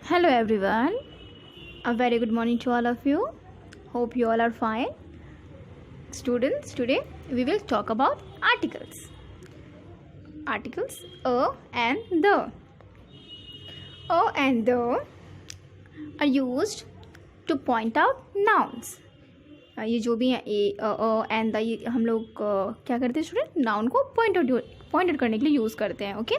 Hello everyone, a very good morning to all of you. Hope you all are fine. Students, today we will talk about articles. Articles a and the. A and the are used to point out nouns. ये जो भी है A and the ये हम लोग क्या करते हैं स्टूडेंट, नाउन को पॉइंट आउट करने के लिए यूज़ करते हैं. ओके,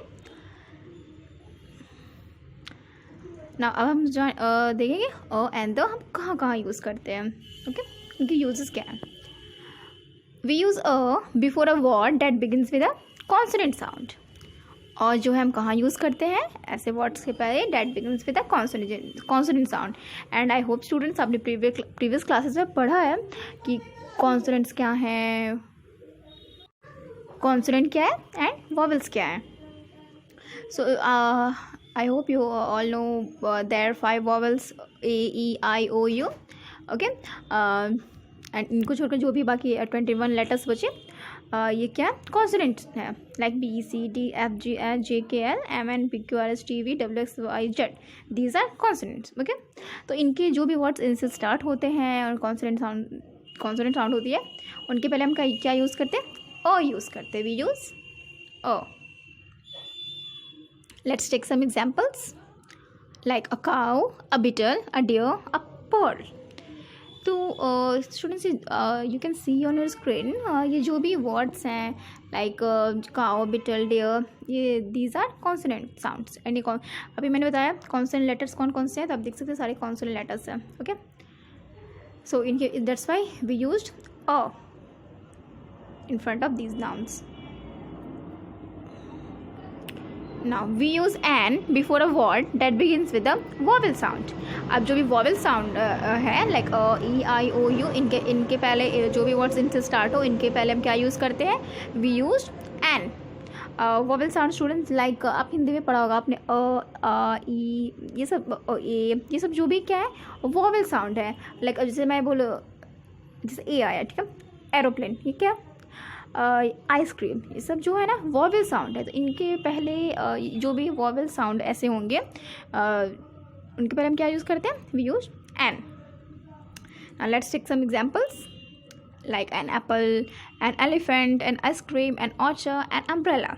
ना अब हम देखेंगे अ एंड द हम कहाँ कहाँ यूज़ करते हैं. ओके, इनके यूजेस क्या हैं. We use a before a word that begins with a consonant sound. और जो है हम कहाँ यूज़ करते हैं, ऐसे वर्ड्स के पहले that begins with a consonant sound. And I hope students आपने प्रीवियस क्लासेस में पढ़ा है कि कॉन्सोनेंट्स क्या हैं, कॉन्सोनेंट क्या है एंड वॉवेल्स क्या है. So I hope you all know there 5 vowels A E I O U. Okay, and इनको छोड़कर जो भी बाकी 21 लेटर्स बचे ये क्या कॉन्सोनेंट्स हैं, like B C D F G H J K L M N P Q R S T V W X Y Z. These are consonants. Okay, तो इनके जो भी वर्ड्स इनसे स्टार्ट होते हैं और कॉन्सोनेंट साउंड होती है, उनके पहले हम क्या यूज़ करते हैं, अ यूज़ करते हैं. We use a. Let's take some examples like a cow, a beetle, a deer, a pearl. तो students you can see on your screen ये जो भी वर्ड्स हैं लाइक काउ, बिटल, डियर, ये these are consonant sounds. And अभी मैंने बताया consonant letters कौन कौन से हैं, तो आप देख सकते हैं सारे कॉन्सोनेंट लेटर्स हैं. ओके, सो इनके that's why we used a in front of these nouns. Now we use an before a word that begins with a vowel sound. अब जो भी vowel sound है like E I O U, इनके पहले जो भी words इनसे start हो, इनके पहले हम क्या यूज़ करते हैं, we use an. Vowel sound students like आप हिंदी में पढ़ा होगा आपने ई, ये सब ए, ये सब जो भी क्या है वॉवेल साउंड है. लाइक जैसे मैं बोलो, जैसे ए आया, ठीक है, एरोप्लेन, ये क्या, आइसक्रीम, ये सब जो है ना वॉवेल साउंड है. तो इनके पहले जो भी वॉवेल साउंड ऐसे होंगे उनके पहले हम क्या यूज़ करते हैं, we use an. Now let's take some examples like an apple, an elephant, an ice cream, an archer, an umbrella.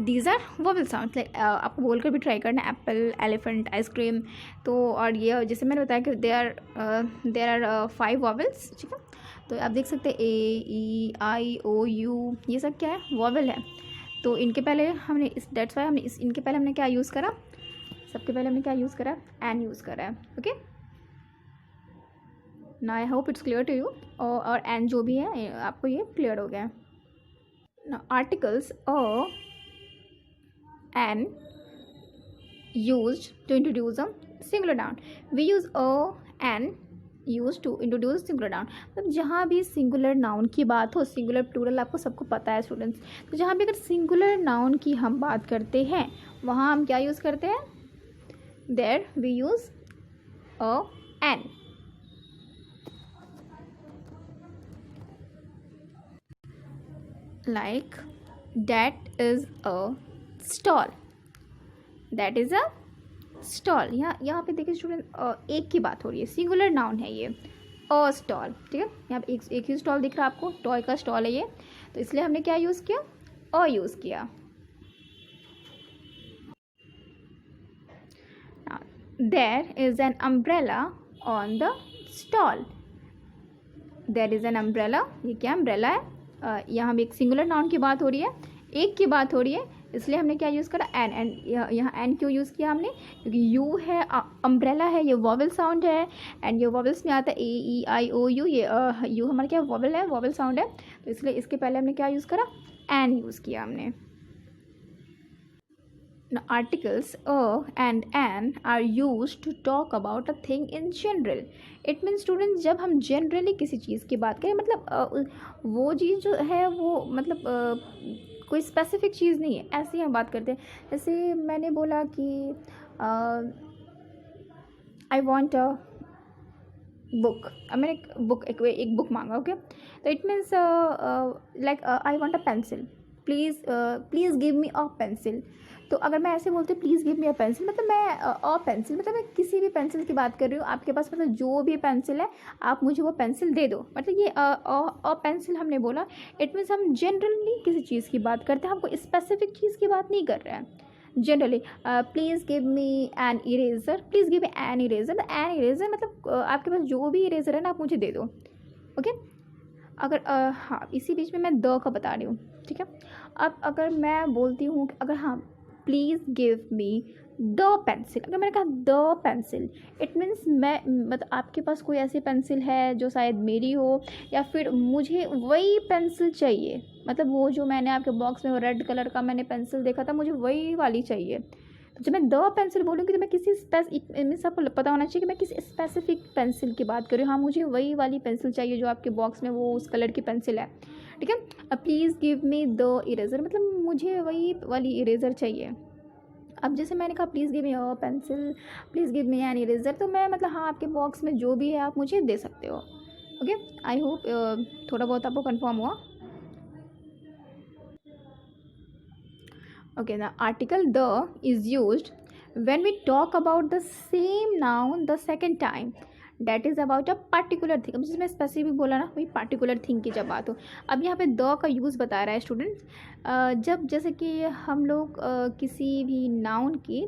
These are vowel sound. Like आपको बोलकर भी ट्राई करना, एप्पल, एलिफेंट, आइसक्रीम. तो और ये जैसे मैंने बताया कि देयर आर 5 वॉवेल्स. ठीक है, तो आप देख सकते हैं ए ई आई ओ यू, ये सब क्या है, वॉवेल है. तो इनके पहले हमने दैट्स वाई हमने इनके पहले हमने क्या यूज़ करा, सबके पहले हमने क्या यूज़ करा, एन यूज़ करा है. ओके, ना I hope it's clear to you. और एन जो भी है आपको ये क्लियर हो गया. ना articles a an used to introduce a singular noun. We use a and used to introduce singular noun. मतलब जहाँ भी सिंगुलर नाउन की बात हो, सिंगुलर प्लूरल आपको सबको पता है स्टूडेंट्स, तो जहाँ भी अगर सिंगुलर नाउन की हम बात करते हैं वहाँ हम क्या यूज़ करते हैं, there we use a an. Like that is a stall. That is a stall. यहाँ पे देखिए स्टूडेंट एक की बात हो रही है, सिंगुलर नाउन है ये, अ स्टॉल. ठीक है, यहाँ पे एक ही स्टॉल दिख रहा है आपको, टॉय का स्टॉल है ये, तो इसलिए हमने क्या यूज़ किया, अ यूज़ किया. There is an umbrella on the stall. There is an umbrella, ये क्या अम्ब्रेला है. यहाँ भी एक सिंगुलर नाउन की बात हो रही है, एक की बात हो रही है, इसलिए हमने क्या यूज़ करा, एन. एंड यहाँ एन क्यों यूज़ किया हमने, क्योंकि यू है, अम्ब्रेला है, ये वॉवेल साउंड है. एंड ये वॉवेल्स में आता है ए ई आई ओ यू, ये यू हमारा क्या वॉवेल है, वॉवेल साउंड है, तो इसलिए इसके पहले हमने क्या यूज़ करा, एन यूज़ किया हमने. Articles a and an are used to talk about a thing in general. It means students जब हम generally किसी चीज़ की बात करें, मतलब वो चीज़ जो है वो मतलब कोई स्पेसिफिक चीज़ नहीं है, ऐसे ही हम बात करते हैं. जैसे मैंने बोला कि आई वॉन्ट अ बुक, मैंने एक बुक मांगा. ओके, तो it means like I want a pencil, please give me a pencil. तो अगर मैं ऐसे बोलती हूँ please give me a pencil, मतलब मैं अ पेंसिल मतलब मैं किसी भी पेंसिल की बात कर रही हूँ, आपके पास मतलब जो भी पेंसिल है आप मुझे वो पेंसिल दे दो, मतलब ये अ पेंसिल हमने बोला, इट मीन्स हम जनरली किसी चीज़ की बात करते हैं, हम कोई स्पेसिफिक चीज़ की बात नहीं कर रहे हैं। Generally please give me an eraser, please give me an eraser, an eraser मतलब आपके पास जो भी इरेज़र है ना आप मुझे दे दो। ओके, अगर हाँ इसी बीच में मैं द का बता रही हूँ, ठीक है। अब अगर मैं बोलती हूँ अगर हाँ please give me the pencil, अगर मैंने कहा द पेंसिल, इट मीन्स मैं मतलब आपके पास कोई ऐसी पेंसिल है जो शायद मेरी हो, या फिर मुझे वही पेंसिल चाहिए, मतलब वो जो मैंने आपके बॉक्स में रेड कलर का मैंने पेंसिल देखा था, मुझे वही वाली चाहिए। तो जब मैं द पेंसिल बोलूँगी तो मैं किसी मीन्स आपको पता होना चाहिए कि मैं किसी स्पेसिफिक पेंसिल की बात कर रही हूँ। हाँ मुझे वही वाली पेंसिल चाहिए जो आपके बॉक्स में वो उस कलर की पेंसिल है, ठीक है। Please give me the eraser, मतलब मुझे वही वाली इरेज़र चाहिए। अब जैसे मैंने कहा please give me a pencil, please give me an eraser, तो मैं मतलब हाँ आपके बॉक्स में जो भी है आप मुझे दे सकते हो। ओके, आई होप थोड़ा बहुत आपको कंफर्म हुआ। Okay, the article the is used when we talk about the same noun the second time, that is about a particular thing। अब जिसमें स्पेसिफिक बोला ना वही पार्टिकुलर थिंग की जब बात हो। अब यहाँ पे द का यूज़ बता रहा है स्टूडेंट्स, जब जैसे कि हम लोग किसी भी नाउन की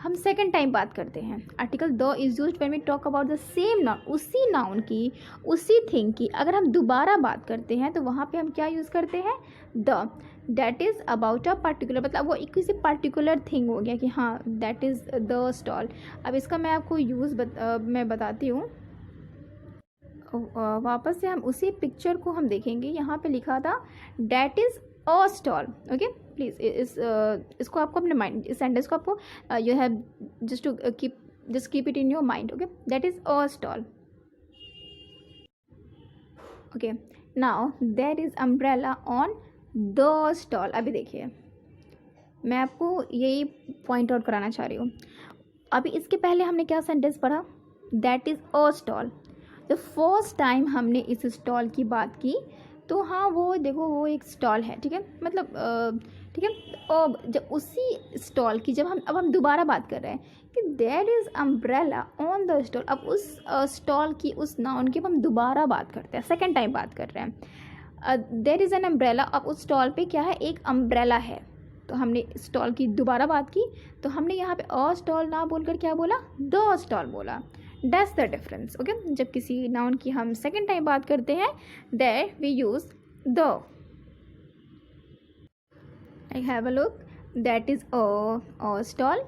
हम सेकंड टाइम बात करते हैं। Article the is used when we talk about the same noun, उसी नाउन की उसी थिंग की अगर हम दोबारा बात करते हैं तो वहाँ पे हम क्या यूज़ करते हैं, the. That is about a particular, मतलब वो एक किसी पर्टिकुलर थिंग हो गया कि हाँ दैट इज़ द स्टॉल। अब इसका मैं आपको यूज़ मैं बताती हूँ। वापस से हम उसी पिक्चर को हम देखेंगे, यहाँ पे लिखा था that is a stall. Okay, please इसको आपको अपने माइंड, इस सेंटेंस को आपको you have just to keep it in your mind. Okay, that is a stall. Okay, now there is umbrella on the stall. अभी देखिए मैं आपको यही पॉइंट आउट कराना चाह रही हूँ। अभी इसके पहले हमने क्या सेंटेंस पढ़ा, दैट इज़ अ स्टॉल। तो फर्स्ट टाइम हमने इस स्टॉल की बात की तो हाँ वो देखो वो एक स्टॉल है, ठीक है, मतलब ठीक है। अब जब उसी स्टॉल की जब हम दोबारा बात कर रहे हैं कि there is umbrella on the stall, अब उस स्टॉल की उस नाउन की हम दोबारा बात करते हैं, सेकेंड टाइम बात कर रहे हैं। देयर इज़ एन अम्ब्रेला, अब उस स्टॉल पे क्या है, एक अम्ब्रेला है। तो हमने स्टॉल की दोबारा बात की तो हमने यहाँ पे अ स्टॉल ना बोलकर क्या बोला, द स्टॉल बोला। That's the difference. ओके, जब किसी नाउन की हम सेकेंड टाइम बात करते हैं there we use the. I have a look, that is a stall,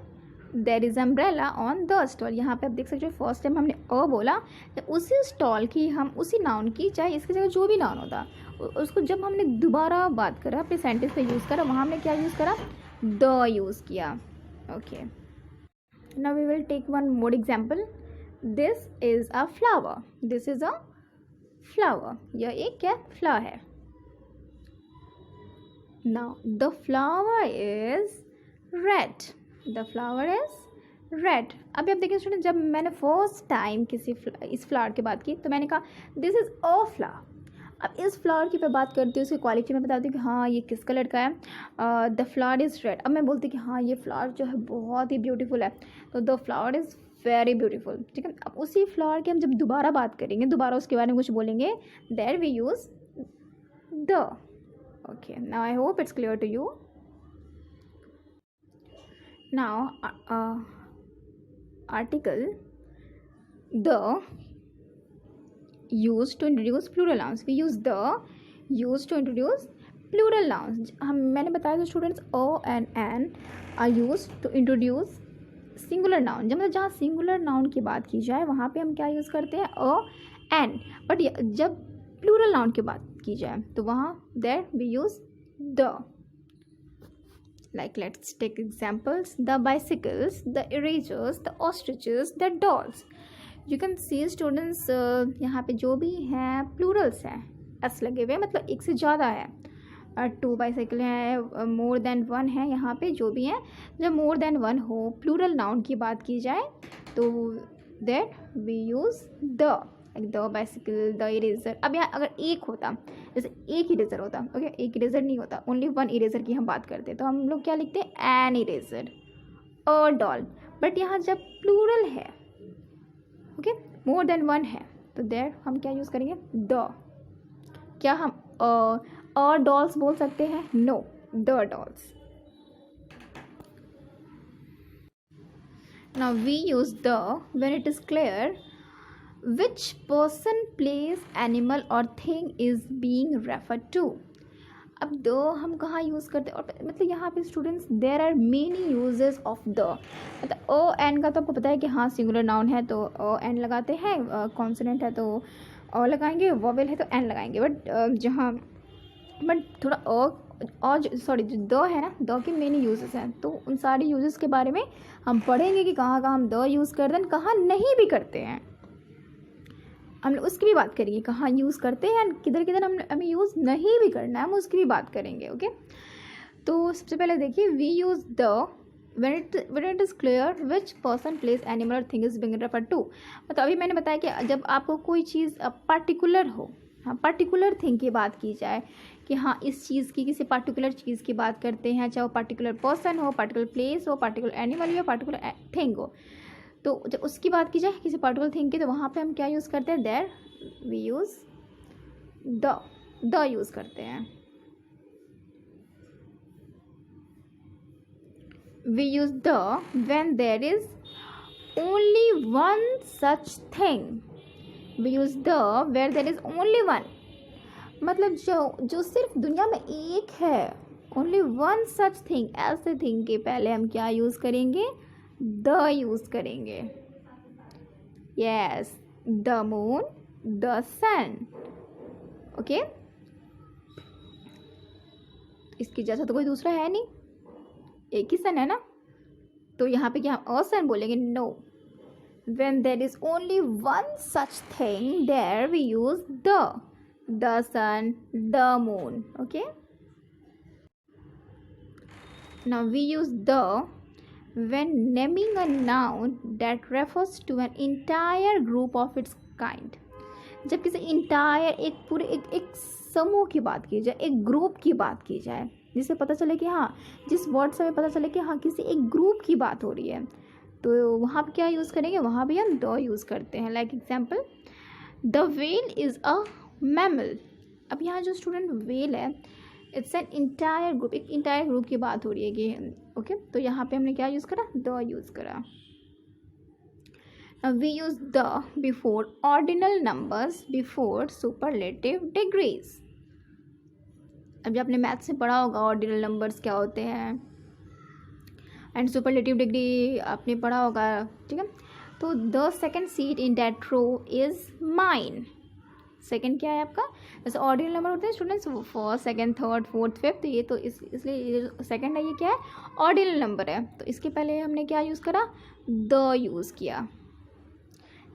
there is umbrella on the stall. यहाँ पे आप देख सकते हो फर्स्ट टाइम हमने अ बोला, जब उसी स्टॉल की हम उसी नाउन की चाहे इसकी जगह जो भी नाउन होता उसको जब हमने दोबारा बात करा अपने सेंटेंस पे यूज़ करा, वहाँ हमने क्या यूज़ करा, द यूज़ किया। Okay, now we will take one more example. This is a flower, this is a flower, यह एक क्या फ्लावर है। Now the flower is red, the flower is red. अभी आप देखिए स्टूडेंट, जब मैंने फर्स्ट टाइम इस फ्लावर की बात की तो मैंने कहा दिस इज़ अ फ्लावर। अब इस फ्लावर की मैं बात करती हूँ, उसकी क्वालिटी में बताती हूँ कि हाँ ये किस कलर का है, द फ्लावर इज़ रेड। अब मैं बोलती कि हाँ ये फ्लावर जो है बहुत ही ब्यूटीफुल है, तो the flower is very beautiful, ठीक है। अब उसी फ्लावर की हम जब दोबारा बात करेंगे, दोबारा उसके बारे में कुछ बोलेंगे, there we use the. Okay, now I hope it's clear to you. Now article the used to introduce plural nouns, we use the used to introduce plural nouns। हम मैंने बताया था students a and an are used to introduce singular noun. जब मतलब जहाँ singular noun की बात की जाए वहाँ पे हम क्या यूज़ करते हैं, अ एन। बट जब प्लूरल नाउन की बात की जाए तो वहाँ there we use the. Like let's take examples, the bicycles, the erasers, the ostriches, the dolls। You can C students यहाँ पे जो भी हैं प्लूरल्स हैं, एस लगे हुए, मतलब एक से ज़्यादा है, 2 बाइसाइकिल हैं, मोर देन 1 है। यहाँ पे जो भी हैं, जब मोर देन 1 हो प्लूरल नाउन की बात की जाए तो that we use the, like the bicycle, the eraser. अब यहाँ अगर एक होता जैसे एक इरेजर होता, ओके, एक इरेजर नहीं होता, ओनली वन इरेजर की हम बात करते हैं तो हम लोग क्या लिखते हैं, an eraser, a doll. But यहाँ जब प्लूरल है, ओके, मोर देन वन है, तो देयर हम क्या यूज़ करेंगे, द। क्या हम अ डॉल्स बोल सकते हैं, no, the dolls. Now we use the when it is clear which person, place, animal or thing is being referred to। अब द हम कहाँ यूज़ करते हैं, और मतलब यहाँ पे students there are many usages of the. मतलब ओ एन का तो आपको पता है कि हाँ सिंगुलर नाउन है तो ओ एन लगाते हैं, कॉन्सोनेंट है तो ओ लगाएंगे, वोवेल है तो एन लगाएंगे। बट थोड़ा और सॉरी जो द है ना, द के मेनी यूजेस हैं, तो उन सारे यूजेस के बारे में हम पढ़ेंगे कि कहाँ कहाँ हम द यूज़ करते हैं, कहाँ नहीं भी करते हैं। हम लोग उसकी भी बात करेंगे, कहाँ यूज़ करते हैं, किधर किधर हमें यूज़ नहीं भी करना है, हम उसकी भी बात करेंगे। ओके, तो सबसे पहले देखिए, we use the when it is clear which person, place, animal or thing is being referred to। मतलब अभी मैंने बताया कि जब आपको कोई चीज़ पर्टिकुलर हो, हाँ पर्टिकुलर थिंग की बात की जाए कि हाँ इस चीज़ की, किसी पर्टिकुलर चीज़ की बात करते हैं, चाहे वो पर्टिकुलर पर्सन हो, पर्टिकुलर प्लेस हो, पर्टिकुलर एनिमल हो, पर्टिकुलर थिंग हो, तो जब उसकी बात की जाए किसी पर्टिकुलर थिंग की, तो वहाँ पे हम क्या यूज़ करते हैं, there we use the use करते हैं। We use the when there is only one such thing। We use the where there is only one, मतलब जो सिर्फ दुनिया में एक है, only one such thing, ऐसे थिंग के पहले हम क्या यूज़ करेंगे, द यूज़ करेंगे। Yes, the moon, the sun. Okay, इसके जैसा तो कोई दूसरा है नहीं, एक ही सन है ना, तो यहाँ पे क्या हम अ सन बोलेंगे, no. when there is only one such thing, there we use the sun, the moon। okay, now we use the when naming a noun that refers to an entire group of its kind। जब किसी entire, एक पूरे एक समूह की बात की जाए, एक ग्रुप की बात की जाए, जिससे पता चले कि हाँ, जिस वर्ड से हमें पता चले कि हाँ किसी एक ग्रुप की बात हो रही है, तो वहाँ पर क्या यूज़ करेंगे, वहाँ भी हम द यूज़ करते हैं। Like example, the well is a mammal. अब यहाँ जो स्टूडेंट वेल है, इट्स एन इंटायर ग्रुप, एक इंटायर ग्रुप की बात हो रही है कि ओके, तो यहाँ पे हमने क्या यूज़ करा, द यूज़ करा। We use the before ordinal numbers before superlative degrees। अभी आपने मैथ्स में पढ़ा होगा ऑर्डिनल नंबर्स क्या होते हैं, एंड सुपरलेटिव डिग्री आपने पढ़ा होगा, ठीक है। तो the second seat in that row is mine. Second क्या है आपका, जैसे ऑर्डिनल नंबर होते हैं students, first, second, third, fourth, fifth, ये तो इसलिए ये सेकेंड है, ये क्या है, ऑर्डिनल नंबर है, तो इसके पहले हमने क्या यूज़ करा, द यूज़ किया।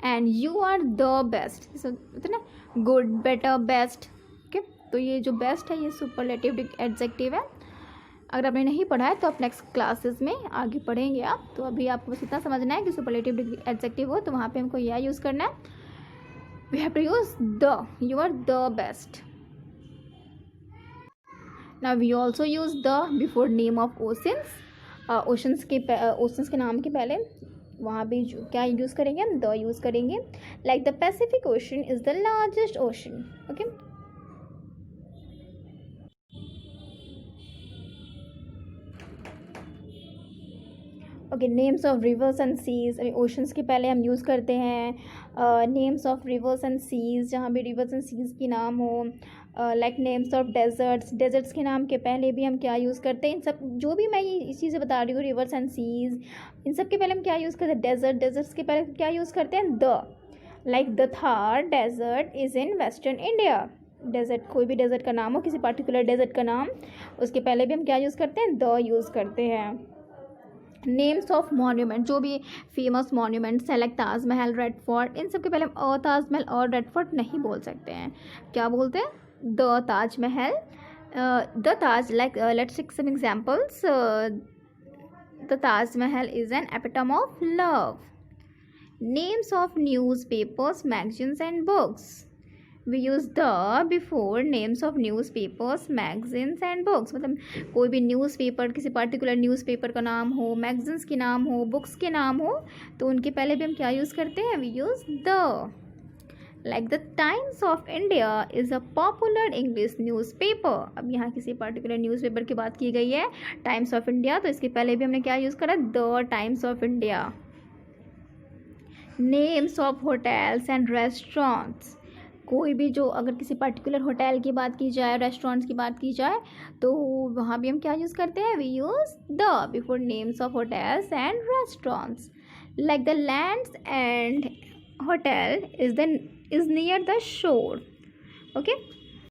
And you are the best, होता है ना, गुड, बेटर, बेस्ट। ओके, तो ये जो बेस्ट है ये सुपरलेटिव एडजेक्टिव है। अगर आपने नहीं पढ़ा है तो आप नेक्स्ट क्लासेस में आगे पढ़ेंगे आप, तो अभी आपको बस इतना समझना है कि सुपरलेटिव एडजेक्टिव हो तो वहाँ पे हमको यह यूज़ करना है, we have to use the, you are the best. Now we also use the before name of oceans. Oceans के नाम के पहले वहाँ भी क्या यूज़ करेंगे, हम द यूज़ करेंगे। Like the Pacific ocean is the largest ocean. Okay, okay, names of rivers and seas. Oceans के पहले हम यूज़ करते हैं names of rivers and seas, जहाँ भी रिवर्स एंड सीज की नाम हो। Like names of deserts, deserts के नाम के पहले भी हम क्या यूज़ करते हैं, इन सब जो भी मैं ये चीज़ें बता रही हूँ, रिवर्स एंड सीज, इन सब के पहले हम क्या यूज़ करते हैं, डेजर्ट। डेजर्ट्स के पहले क्या यूज़ करते हैं, the. Like the Thar desert is in western India. Desert, कोई भी डेजर्ट का नाम हो, किसी पर्टिकुलर डेजर्ट का नाम, उसके पहले भी हम क्या यूज़ करते हैं, द यूज़ करते हैं। नेम्स ऑफ मॉन्यूमेंट, जो भी फेमस मॉन्यूमेंट्स हैं लाइक ताजमहल, रेड फोर्ट, इन सब के पहले हम ताजमहल और रेड फोर्ट नहीं बोल सकते हैं, क्या बोलते हैं, the Taj Mahal, the Taj. Like let's take some examples, the Taj Mahal is an epitome of love. Names of newspapers, magazines and books, we use the before names of newspapers magazines and books, मतलब कोई भी न्यूज़पेपर, किसी particular newspaper का नाम हो, magazines के नाम हो, बुक्स के नाम हो, तो उनके पहले भी हम क्या यूज़ करते हैं, we use the. Like the Times of India is a popular English newspaper. अब यहाँ किसी पर्टिकुलर न्यूज़पेपर की बात की गई है, टाइम्स ऑफ इंडिया, तो इसके पहले भी हमने क्या यूज़ करा, the Times of India. Names of hotels and restaurants, कोई भी जो अगर किसी पर्टिकुलर होटल की बात की जाए, रेस्टोरेंट्स की बात की जाए, तो वहाँ भी हम क्या यूज़ करते हैं, we use the before names of hotels and restaurants. Like the Land's End hotel is near the shore, okay.